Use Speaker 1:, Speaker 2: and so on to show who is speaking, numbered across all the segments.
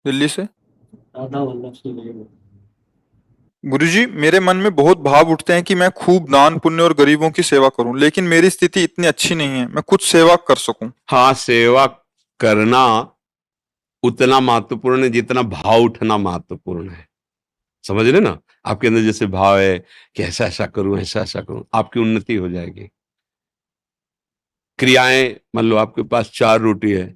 Speaker 1: दिल्ली से।
Speaker 2: राधा वल्लभ से ले लो।
Speaker 1: गुरुजी, मेरे मन में बहुत भाव उठते हैं कि मैं खूब दान पुण्य और गरीबों की सेवा करूं, लेकिन मेरी स्थिति इतनी अच्छी नहीं है मैं कुछ सेवा कर सकूं।
Speaker 3: हाँ, सेवा करना उतना महत्वपूर्ण है जितना भाव उठना महत्वपूर्ण है। समझ रहे ना? आपके अंदर जैसे भाव है कि ऐसा ऐसा करूं, ऐसा ऐसा करूं, आपकी उन्नति हो जाएगी। क्रियाएं, मान लो आपके पास 4 रोटी है,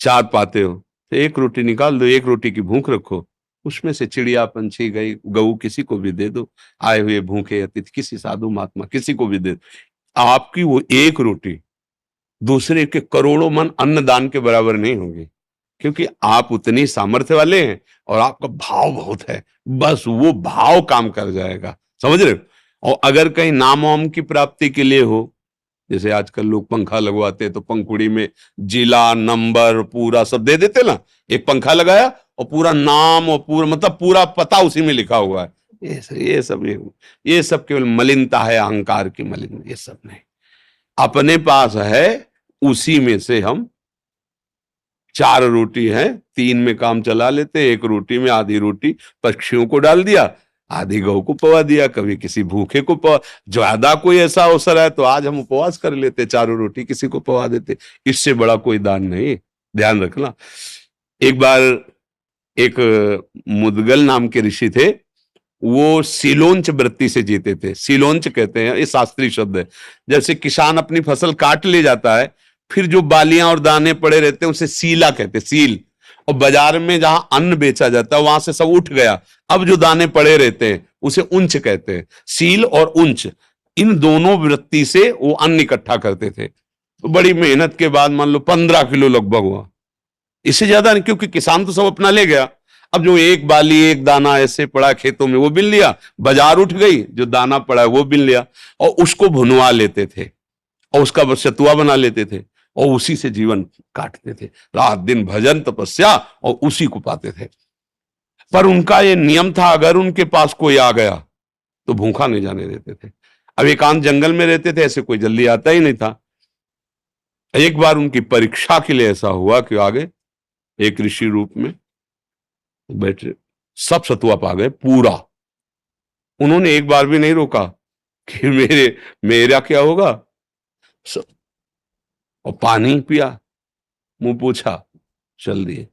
Speaker 3: 4 पाते हो, तो 1 रोटी निकाल दो, 1 रोटी की भूख रखो, उसमें से चिड़िया, पंछी, गई, गऊ किसी को भी दे दो। आए हुए भूखे अतिथि, किसी साधु महात्मा किसी को भी दे दो। आपकी वो 1 रोटी दूसरे के करोड़ों मन अन्नदान के बराबर नहीं होगी, क्योंकि आप उतनी सामर्थ्य वाले हैं और आपका भाव बहुत है। बस वो भाव काम कर जाएगा। समझ रहे हो? और अगर कहीं नाम वाम की प्राप्ति के लिए हो, जैसे आजकल लोग पंखा लगवाते हैं, तो पंखुड़ी में जिला नंबर पूरा सब दे देते ना। एक पंखा लगाया और पूरा नाम और पूरा मतलब पूरा पता उसी में लिखा हुआ है। ये सब केवल मलिनता है, अहंकार की मलिन, ये सब नहीं। अपने पास है, उसी में से हम 4 रोटी है, 3 में काम चला लेते, 1 रोटी में आधी रोटी पक्षियों को डाल दिया, आधी गौ को पवा दिया, कभी किसी भूखे को पवा। ज्यादा कोई ऐसा अवसर है तो आज हम उपवास कर लेते, 4 रोटी किसी को पवा देते। इससे बड़ा कोई दान नहीं। ध्यान रखना। एक बार एक मुदगल नाम के ऋषि थे, वो सिलोंच वृत्ति से जीते थे। सिलोंच कहते हैं, ये शास्त्रीय शब्द है। जैसे किसान अपनी फसल काट ले जाता है, फिर जो बालियां और दाने पड़े रहते हैं उसे सीला कहते हैं, सील। और बाजार में जहां अन्न बेचा जाता है वहां से सब उठ गया, अब जो दाने पड़े रहते हैं उसे उंच कहते हैं। सील और उंच, इन दोनों वृत्ति से वो अन्न इकट्ठा करते थे। तो बड़ी मेहनत के बाद मान लो 15 किलो लगभग हुआ, इससे ज्यादा नहीं, क्योंकि किसान तो सब अपना ले गया। अब जो एक बाली एक दाना ऐसे पड़ा खेतों में वो बिन लिया, बाजार उठ गई, जो दाना पड़ा है वो बिन लिया, और उसको भुनवा लेते थे और उसका बस सतुआ बना लेते थे और उसी से जीवन काटते थे। रात दिन भजन तपस्या और उसी को पाते थे। पर उनका ये नियम था, अगर उनके पास कोई आ गया तो भूखा नहीं जाने देते थे। अब एकांत जंगल में रहते थे, ऐसे कोई जल्दी आता ही नहीं था। एक बार उनकी परीक्षा के लिए ऐसा हुआ कि आगे एक ऋषि रूप में बैठे, सब सतुआ पा गए पूरा। उन्होंने एक बार भी नहीं रोका कि मेरा क्या होगा। और पानी पिया, मुंह पूछा, चल दिए।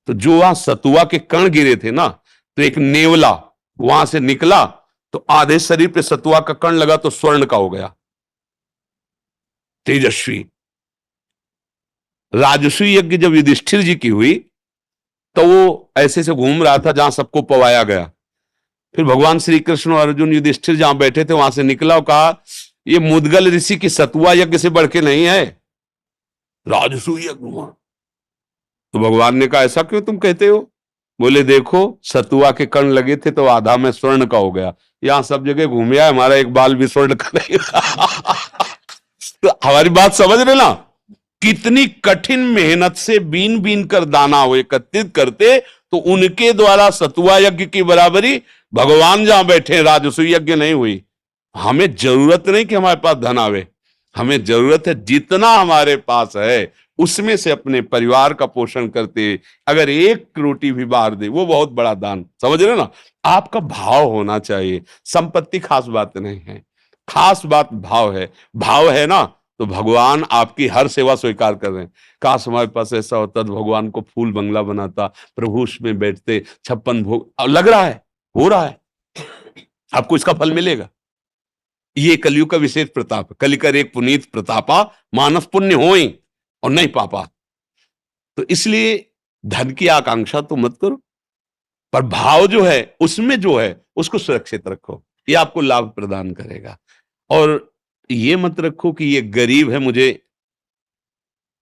Speaker 3: तो जो वहां सतुआ के कण गिरे थे ना, तो एक नेवला वहां से निकला, तो आधे शरीर पे सतुआ का कण लगा तो स्वर्ण का हो गया, तेजस्वी। राजसूय यज्ञ जब युधिष्ठिर जी की हुई, तो वो ऐसे से घूम रहा था जहां सबको पवाया गया। फिर भगवान श्री कृष्ण और अर्जुन युधिष्ठिर जहां बैठे थे वहां से निकला और कहा, ये मुदगल ऋषि की सतुआ यज्ञ से बढ़ के नहीं है, राजसूय यज्ञ हुआ। तो भगवान ने कहा, ऐसा क्यों तुम कहते हो? बोले, देखो सतुआ के कण लगे थे तो आधा में स्वर्ण का हो गया, यहां सब जगह घूम आया, हमारा एक बाल भी स्वर्ण का नहीं। तो हमारी बात समझ रहे ना? कितनी कठिन मेहनत से बीन बीन कर दाना वो एकत्रित करते, तो उनके द्वारा सतुआ यज्ञ की बराबरी भगवान जहां बैठे राजसूय यज्ञ नहीं हुई। हमें जरूरत नहीं कि हमारे पास धन आवे, हमें जरूरत है जितना हमारे पास है उसमें से अपने परिवार का पोषण करते, अगर 1 रोटी भी बाहर दे, वो बहुत बड़ा दान। समझ रहे ना? आपका भाव होना चाहिए। संपत्ति खास बात नहीं है, खास बात भाव है। भाव है ना, तो भगवान आपकी हर सेवा स्वीकार कर रहे हैं। काश हमारे पास ऐसा होता तो भगवान को फूल बंगला बनाता, प्रभु उसमें बैठते, 56 भोग। लग रहा है, हो रहा है, आपको इसका फल मिलेगा। ये कलयुग का विशेष प्रताप, कलिकर एक पुनीत प्रतापा, मानव पुण्य होई और नहीं पापा। तो इसलिए धन की आकांक्षा तो मत करो, पर भाव जो है उसमें जो है उसको सुरक्षित रखो, ये आपको लाभ प्रदान करेगा। और ये मत रखो कि ये गरीब है,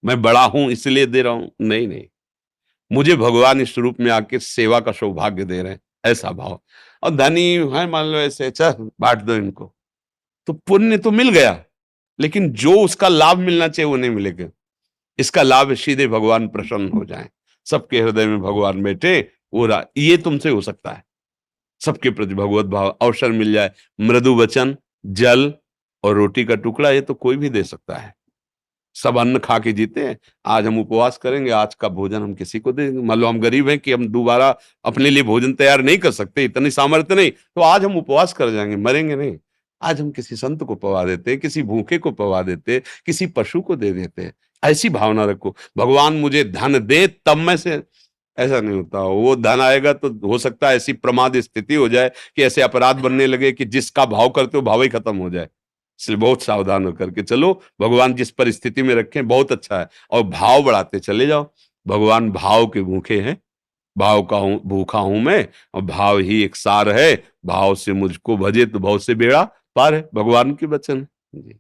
Speaker 3: मैं बड़ा हूं इसलिए दे रहा हूं। नहीं नहीं, मुझे भगवान इस रूप में आके सेवा का सौभाग्य दे रहे हैं, ऐसा भाव। और धनी है मान लो ऐसे, चल बांट दो इनको, तो पुण्य तो मिल गया, लेकिन जो उसका लाभ मिलना चाहिए वो नहीं मिलेगा। इसका लाभ सीधे भगवान प्रसन्न हो जाए, सबके हृदय में भगवान बैठे, ये तुमसे हो सकता है। सबके प्रति भगवत भाव, अवसर मिल जाए, मृदु वचन, जल और रोटी का टुकड़ा, ये तो कोई भी दे सकता है। सब अन्न खा के जीते हैं। आज हम उपवास करेंगे, आज का भोजन हम किसी को देंगे। मान लो हम गरीब हैं कि हम दोबारा अपने लिए भोजन तैयार नहीं कर सकते, इतनी सामर्थ्य नहीं, तो आज हम उपवास कर जाएंगे, मरेंगे नहीं। आज हम किसी संत को पवा देते, किसी भूखे को पवा देते, किसी पशु को दे देते। ऐसी भावना रखो, भगवान मुझे धन दे तब मैं से, ऐसा नहीं होता। वो धन आएगा तो हो सकता है ऐसी प्रमाद स्थिति हो जाए कि ऐसे अपराध बनने लगे कि जिसका भाव करते हो भाव ही खत्म हो जाए। इसलिए बहुत सावधान होकर के चलो, भगवान जिस परिस्थिति में रखें बहुत अच्छा है, और भाव बढ़ाते चले जाओ। भगवान भाव के भूखे हैं, भाव का हूं भूखा हूं मैं, और भाव ही एक सार है। भाव से मुझको भजे तो भाव से बेड़ा पार है, भगवान के वचन है। जी।